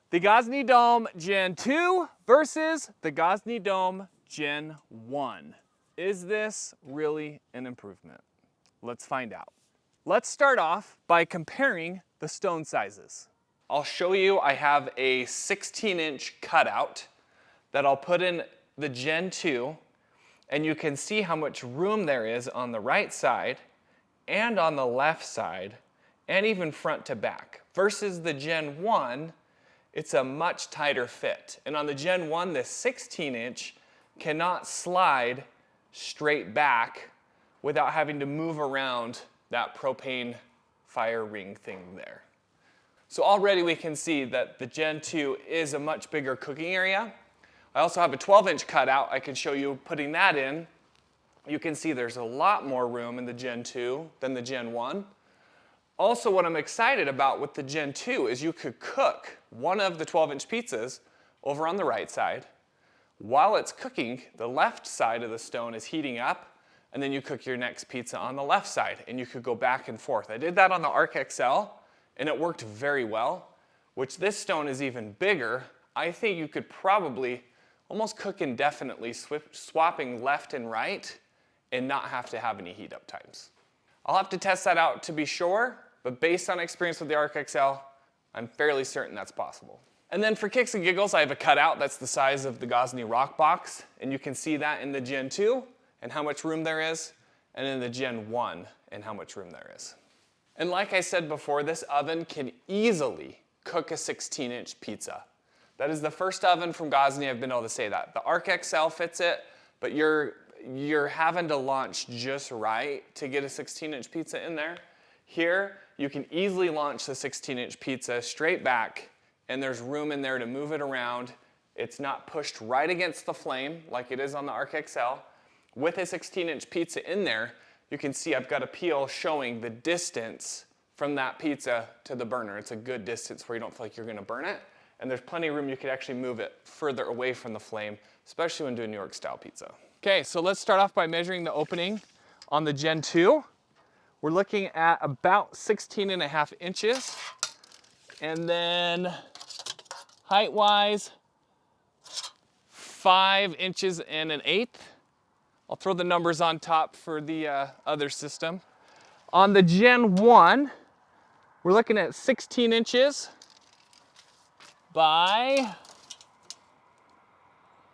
The Gozney Dome Gen 2 versus the Gozney Dome Gen 1. Is this really an improvement? Let's find out. Let's start off by comparing the stone sizes. I'll show you I have a 16-inch cutout that I'll put in the Gen 2, and you can see how much room there is on the right side and on the left side, and even front to back. Versus the Gen 1, it's a much tighter fit. And on the Gen 1, this 16-inch cannot slide straight back without having to move around that propane fire ring thing there. So already we can see that the Gen 2 is a much bigger cooking area. I also have a 12-inch cutout. I can show you putting that in. You can see there's a lot more room in the Gen 2 than the Gen 1. Also, what I'm excited about with the Gen 2 is you could cook one of the 12-inch pizzas over on the right side. While it's cooking, the left side of the stone is heating up, and then you cook your next pizza on the left side, and you could go back and forth. I did that on the Arc XL, and it worked very well, which this stone is even bigger. I think you could probably almost cook indefinitely, swapping left and right, and not have to have any heat up times. I'll have to test that out to be sure, but based on experience with the Arc XL, I'm fairly certain that's possible. And then for kicks and giggles, I have a cutout that's the size of the Gozney Rock Box, and you can see that in the Gen 2 and how much room there is, and in the Gen 1 and how much room there is. And like I said before, this oven can easily cook a 16-inch pizza. That is the first oven from Gozney I've been able to say that. The Arc XL fits it, but you're having to launch just right to get a 16-inch pizza in there. Here, you can easily launch the 16-inch pizza straight back, and there's room in there to move it around. It's not pushed right against the flame like it is on the Arc XL. With a 16-inch pizza in there, you can see I've got a peel showing the distance from that pizza to the burner. It's a good distance where you don't feel like you're gonna burn it, and there's plenty of room you could actually move it further away from the flame, especially when doing New York style pizza. Okay, so let's start off by measuring the opening on the Gen 2. We're looking at about 16.5 inches. And then height-wise, 5 inches and an eighth. I'll throw the numbers on top for the other system. On the Gen 1, we're looking at 16 inches by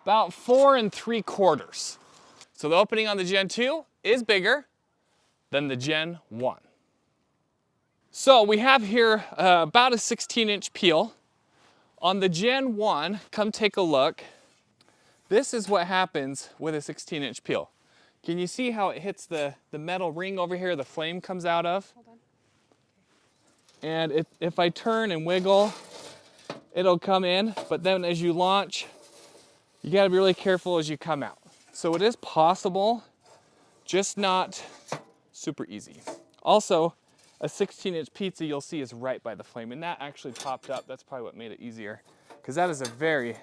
about 4 3/4. So the opening on the Gen 2 is bigger than the Gen 1. So we have here about a 16-inch peel. On the Gen 1, come take a look. This is what happens with a 16-inch peel. Can you see how it hits the metal ring over here the flame comes out of? Hold on. And if I turn and wiggle, it'll come in, but then as you launch, you gotta be really careful as you come out. So it is possible, just not super easy. Also, a 16-inch pizza you'll see is right by the flame, and that actually popped up. That's probably what made it easier, because that is a very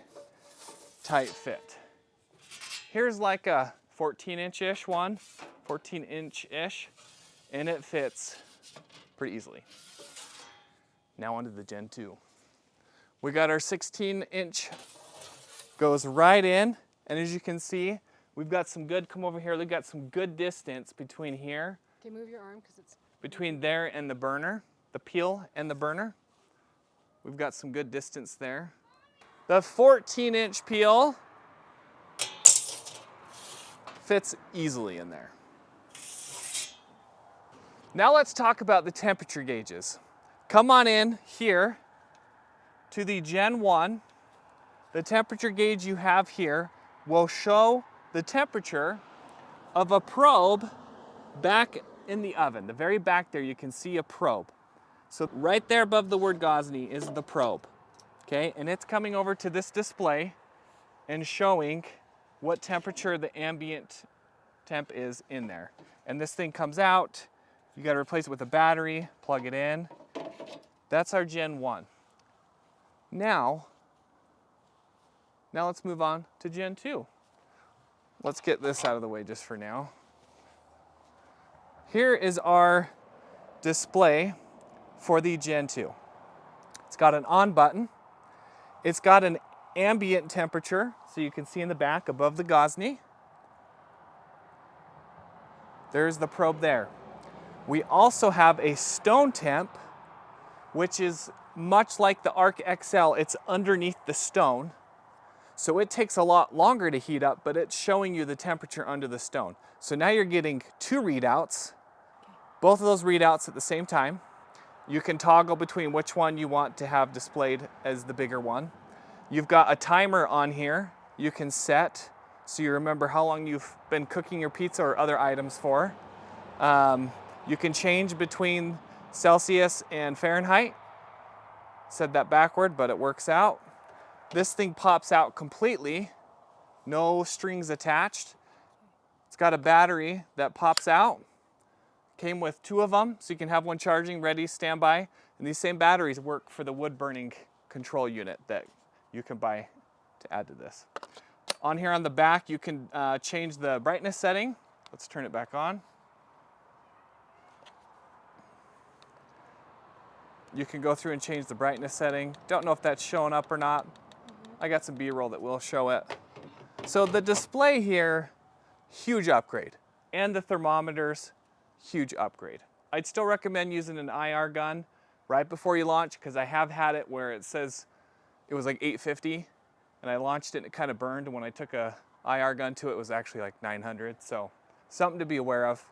tight fit. Here's like a 14-inch-ish one, 14-inch-ish, and it fits pretty easily. Now onto the Gen 2. We got our 16-inch, goes right in, and as you can see, we've got some good, come over here, we've got some good distance between here. Okay, move your arm because it's... Between there and the burner, the peel and the burner. We've got some good distance there. The 14-inch peel fits easily in there. Now let's talk about the temperature gauges. Come on in here to the Gen 1. The temperature gauge you have here will show the temperature of a probe back in the oven. The very back there, you can see a probe. So right there above the word Gozney is the probe, okay? And it's coming over to this display and showing what temperature the ambient temp is in there. And this thing comes out, you gotta replace it with a battery, plug it in. That's our Gen 1. Now let's move on to Gen 2. Let's get this out of the way just for now. Here is our display for the Gen 2. It's got an on button, It's got an ambient temperature, so you can see in the back above the Gozney. There's the probe there. We also have a stone temp, which is much like the Arc XL. It's underneath the stone. So it takes a lot longer to heat up, but it's showing you the temperature under the stone. So now you're getting two readouts, both of those readouts at the same time. You can toggle between which one you want to have displayed as the bigger one. You've got a timer on here you can set so you remember how long you've been cooking your pizza or other items for. You can change between Celsius and Fahrenheit. Said that backward, but it works out. This thing pops out completely, no strings attached. It's got a battery that pops out. Came with two of them, so you can have one charging, ready, standby. And these same batteries work for the wood burning control unit that you can buy to add to this. On here on the back, you can change the brightness setting. Let's turn it back on. You can go through and change the brightness setting. Don't know if that's showing up or not. I got some B-roll that will show it. So the display here, huge upgrade. And the thermometers, huge upgrade. I'd still recommend using an IR gun right before you launch, because I have had it where it says it was like 850 and I launched it and it kind of burned, and when I took a IR gun to it, it was actually like 900. So something to be aware of.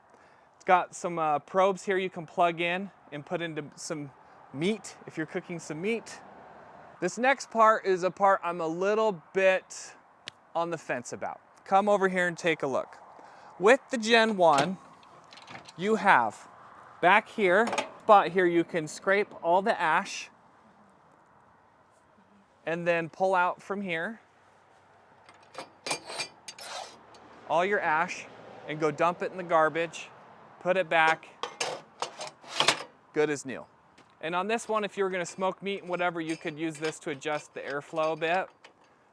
It's got some probes here you can plug in and put into some meat if you're cooking some meat. This next part is a part I'm a little bit on the fence about. Come over here and take a look. With the Gen 1, you have back here, spot here, you can scrape all the ash and then pull out from here all your ash and go dump it in the garbage, put it back, good as new. And on this one, if you were gonna smoke meat and whatever, you could use this to adjust the airflow a bit.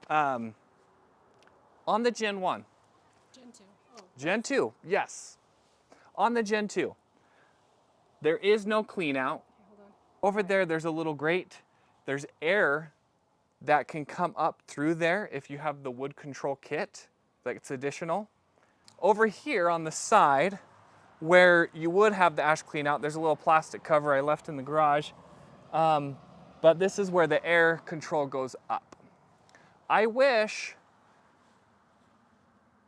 On the Gen 1. Gen 2. Oh. Gen 2, yes. On the Gen 2, there is no clean out. Okay, hold on. Over there, there's a little grate. There's air that can come up through there if you have the wood control kit, that's additional. Over here on the side, where you would have the ash clean out, there's a little plastic cover I left in the garage. But this is where the air control goes up. I wish,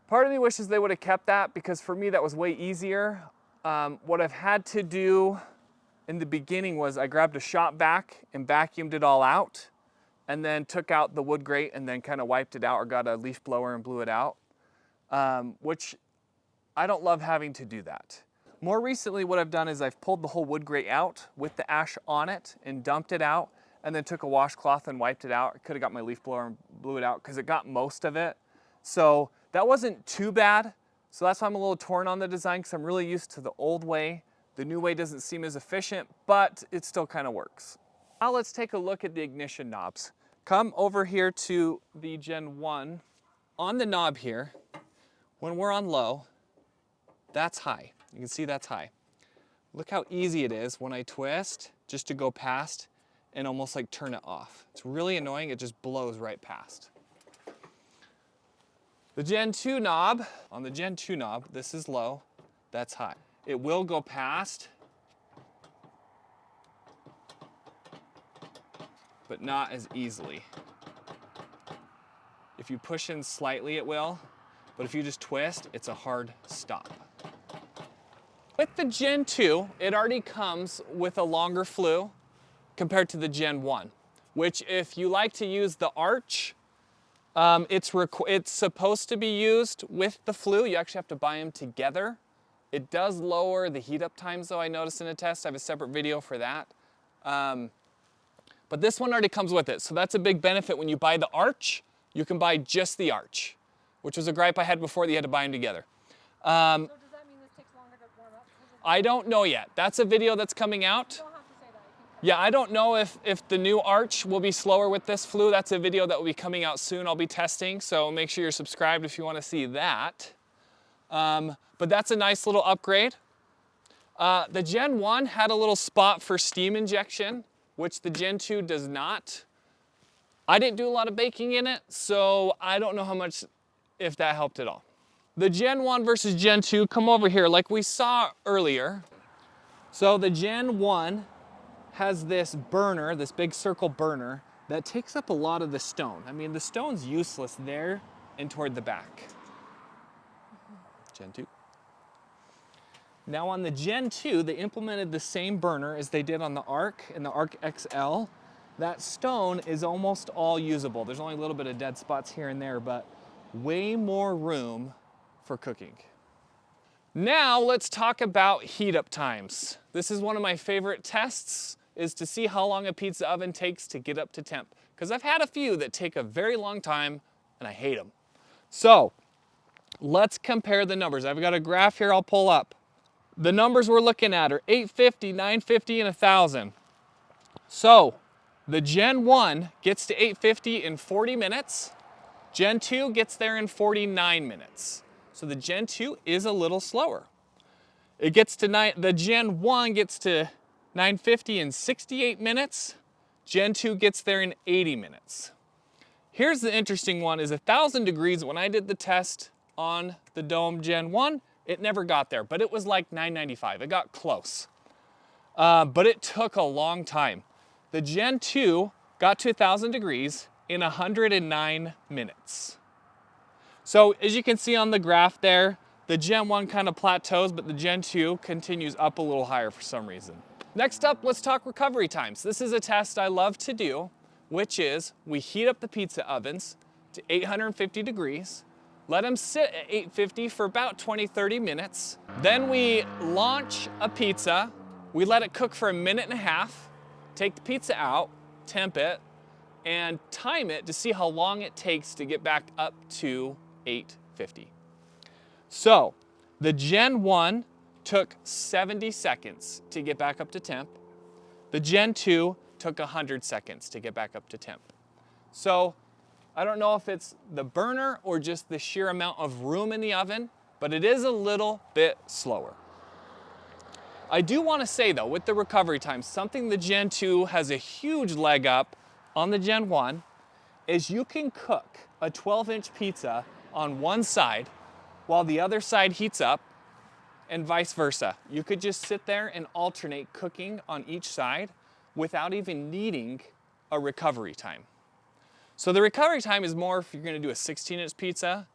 part of me wishes they would have kept that, because for me that was way easier. What I've had to do in the beginning was I grabbed a shop vac and vacuumed it all out, and then took out the wood grate and then kind of wiped it out, or got a leaf blower and blew it out, which I don't love having to do that. More recently, what I've done is I've pulled the whole wood grate out with the ash on it and dumped it out, and then took a washcloth and wiped it out. I could have got my leaf blower and blew it out because it got most of it. So that wasn't too bad. So that's why I'm a little torn on the design, because I'm really used to the old way. The new way doesn't seem as efficient, but it still kind of works. Now let's take a look at the ignition knobs. Come over here to the Gen 1. On the knob here, when we're on low, that's high. You can see that's high. Look how easy it is when I twist just to go past and almost like turn it off. It's really annoying, it just blows right past. The Gen 2 knob, on the Gen 2 knob, this is low, that's high. It will go past, but not as easily. If you push in slightly, it will, but if you just twist, it's a hard stop. With the Gen 2, it already comes with a longer flue compared to the Gen 1, which if you like to use the arch, it's supposed to be used with the flue. You actually have to buy them together. It does lower the heat up times though, I noticed in a test. I have a separate video for that. But this one already comes with it, so that's a big benefit. When you buy the arch, you can buy just the arch, which was a gripe I had before that you had to buy them together. So does that mean this takes longer to warm up? I don't know yet. That's a video that's coming out. You don't have to say that. Yeah, I don't know if the new arch will be slower with this flue. That's a video that will be coming out soon. I'll be testing, so make sure you're subscribed if you want to see that. But that's a nice little upgrade. The Gen 1 had a little spot for steam injection, which the Gen 2 does not. I didn't do a lot of baking in it, so I don't know how much, if that helped at all. The Gen 1 versus Gen 2, come over here like we saw earlier. So the Gen 1 has this burner, this big circle burner, that takes up a lot of the stone. I mean, the stone's useless there and toward the back. Gen 2. Now on the Gen 2, they implemented the same burner as they did on the Arc and the Arc XL. That stone is almost all usable. There's only a little bit of dead spots here and there, but way more room for cooking. Now let's talk about heat up times. This is one of my favorite tests, is to see how long a pizza oven takes to get up to temp. Because I've had a few that take a very long time and I hate them. So let's compare the numbers. I've got a graph here I'll pull up. The numbers we're looking at are 850, 950, and 1,000. So the Gen 1 gets to 850 in 40 minutes. Gen 2 gets there in 49 minutes. So the Gen 2 is a little slower. The Gen 1 gets to 950 in 68 minutes. Gen 2 gets there in 80 minutes. Here's the interesting one, is 1,000 degrees. When I did the test on the Dome Gen 1, it never got there, but it was like 995. It got close, but it took a long time. The Gen 2 got to 1,000 degrees in 109 minutes. So as you can see on the graph there, the Gen 1 kind of plateaus, but the Gen 2 continues up a little higher for some reason. Next up, let's talk recovery times. This is a test I love to do, which is we heat up the pizza ovens to 850 degrees, let them sit at 850 for about 20-30 minutes. Then we launch a pizza. We let it cook for a minute and a half, take the pizza out, temp it, and time it to see how long it takes to get back up to 850. So the Gen 1 took 70 seconds to get back up to temp. The Gen 2 took 100 seconds to get back up to temp. So I don't know if it's the burner or just the sheer amount of room in the oven, but it is a little bit slower. I do want to say though, with the recovery time, something the Gen 2 has a huge leg up on the Gen 1 is you can cook a 12-inch pizza on one side while the other side heats up, and vice versa. You could just sit there and alternate cooking on each side without even needing a recovery time. So the recovery time is more if you're going to do a 16-inch pizza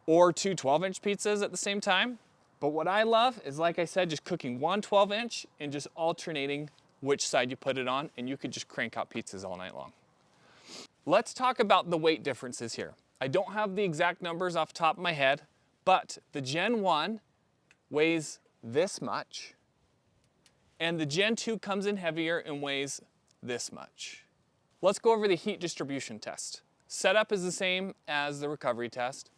or two 12-inch pizzas at the same time. But what I love is, like I said, just cooking one 12-inch and just alternating which side you put it on, and you could just crank out pizzas all night long. Let's talk about the weight differences here. I don't have the exact numbers off the top of my head, but the Gen 1 weighs this much, and the Gen 2 comes in heavier and weighs this much. Let's go over the heat distribution test. Setup is the same as the recovery test.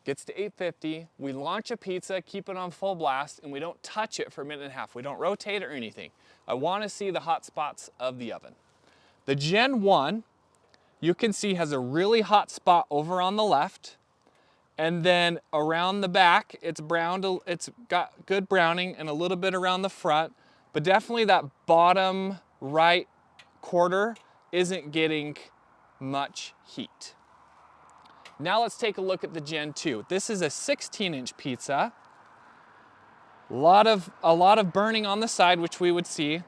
Gets to 850, we launch a pizza, keep it on full blast, and we don't touch it for a minute and a half. We don't rotate it or anything. I want to see the hot spots of the oven. The Gen 1, you can see, has a really hot spot over on the left, and then around the back, it's browned, it's got good browning, and a little bit around the front, but definitely that bottom right quarter isn't getting much heat. Now let's take a look at the Gen 2. This is a 16-inch pizza. A lot of burning on the side, which we would see.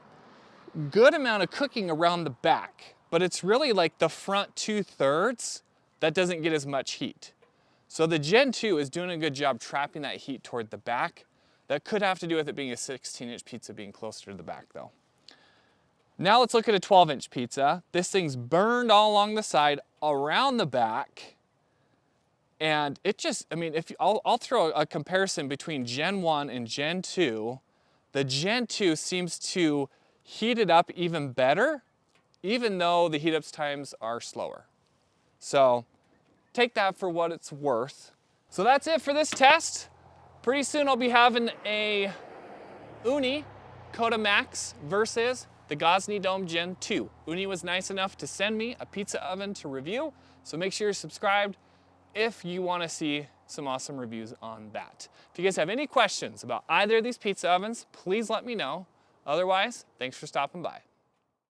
Good amount of cooking around the back, but it's really like the front 2/3 that doesn't get as much heat. So the Gen 2 is doing a good job trapping that heat toward the back. That could have to do with it being a 16-inch pizza being closer to the back though. Now let's look at a 12-inch pizza. This thing's burned all along the side, around the back. And it just, I mean, I'll throw a comparison between Gen 1 and Gen 2. The Gen 2 seems to heat it up even better, even though the heat up times are slower. So take that for what it's worth. So that's it for this test. Pretty soon I'll be having a Uni Coda Max versus the Gozney Dome Gen 2. Uni was nice enough to send me a pizza oven to review, so make sure you're subscribed if you want to see some awesome reviews on that. If you guys have any questions about either of these pizza ovens, please let me know. Otherwise, thanks for stopping by.